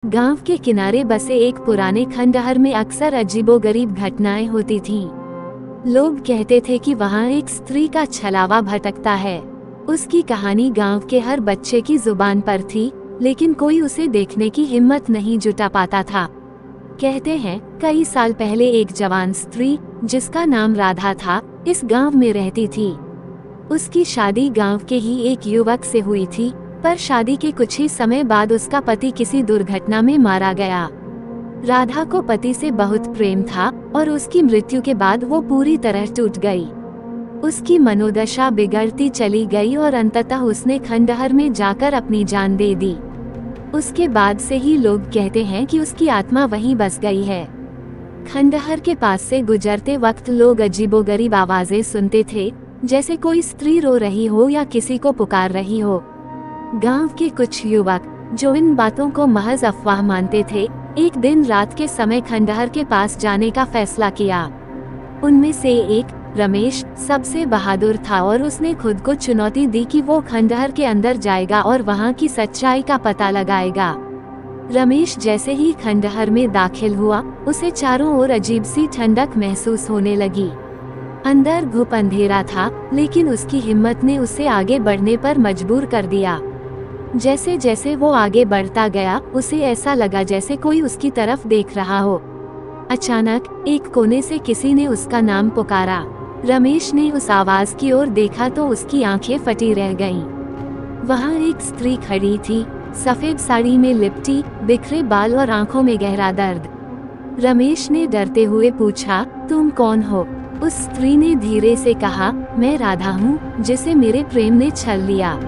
गांव के किनारे बसे एक पुराने खंडहर में अक्सर अजीबोगरीब घटनाएं होती थीं। लोग कहते थे कि वहां एक स्त्री का छलावा भटकता है। उसकी कहानी गांव के हर बच्चे की जुबान पर थी, लेकिन कोई उसे देखने की हिम्मत नहीं जुटा पाता था। कहते हैं कई साल पहले एक जवान स्त्री, जिसका नाम राधा था, इस गांव में रहती थी। उसकी शादी गांव के ही एक युवक से हुई थी, पर शादी के कुछ ही समय बाद उसका पति किसी दुर्घटना में मारा गया। राधा को पति से बहुत प्रेम था और उसकी मृत्यु के बाद वो पूरी तरह टूट गई। उसकी मनोदशा बिगड़ती चली गई और अंततः उसने खंडहर में जाकर अपनी जान दे दी। उसके बाद से ही लोग कहते हैं कि उसकी आत्मा वहीं बस गई है। खंडहर के पास से गुजरते वक्त लोग अजीबोगरीब आवाजें सुनते थे, जैसे कोई स्त्री रो रही हो या किसी को पुकार रही हो। गांव के कुछ युवक, जो इन बातों को महज अफवाह मानते थे, एक दिन रात के समय खंडहर के पास जाने का फैसला किया। उनमें से एक, रमेश, सबसे बहादुर था और उसने खुद को चुनौती दी कि वो खंडहर के अंदर जाएगा और वहां की सच्चाई का पता लगाएगा। रमेश जैसे ही खंडहर में दाखिल हुआ, उसे चारों ओर अजीब सी ठंडक महसूस होने लगी। अंदर घुप अंधेरा था, लेकिन उसकी हिम्मत ने उसे आगे बढ़ने पर मजबूर कर दिया। जैसे जैसे वो आगे बढ़ता गया, उसे ऐसा लगा जैसे कोई उसकी तरफ देख रहा हो। अचानक एक कोने से किसी ने उसका नाम पुकारा। रमेश ने उस आवाज की ओर देखा तो उसकी आंखें फटी रह गईं। वहां एक स्त्री खड़ी थी, सफेद साड़ी में लिपटी, बिखरे बाल और आंखों में गहरा दर्द। रमेश ने डरते हुए पूछा, तुम कौन हो? उस स्त्री ने धीरे से कहा, मैं राधा हूँ, जिसे मेरे प्रेम ने छल लिया।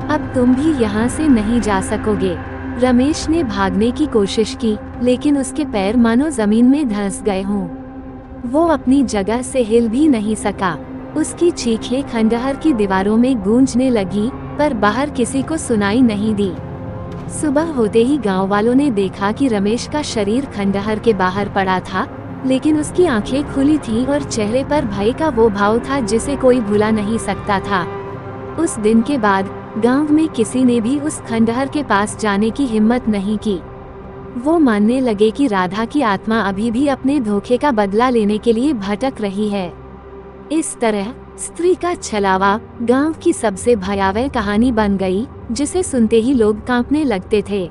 अब तुम भी यहाँ से नहीं जा सकोगे। रमेश ने भागने की कोशिश की, लेकिन उसके पैर मानो जमीन में धंस गए हों। वो अपनी जगह से हिल भी नहीं सका। उसकी चीखें खंडहर की दीवारों में गूंजने लगी, पर बाहर किसी को सुनाई नहीं दी। सुबह होते ही गांव वालों ने देखा कि रमेश का शरीर खंडहर के बाहर पड़ा था, लेकिन उसकी आंखें खुली थीं और चेहरे पर भय का वो भाव था जिसे कोई भुला नहीं सकता था। उस दिन के बाद गांव में किसी ने भी उस खंडहर के पास जाने की हिम्मत नहीं की। वो मानने लगे कि राधा की आत्मा अभी भी अपने धोखे का बदला लेने के लिए भटक रही है। इस तरह स्त्री का छलावा गांव की सबसे भयावह कहानी बन गई, जिसे सुनते ही लोग कांपने लगते थे।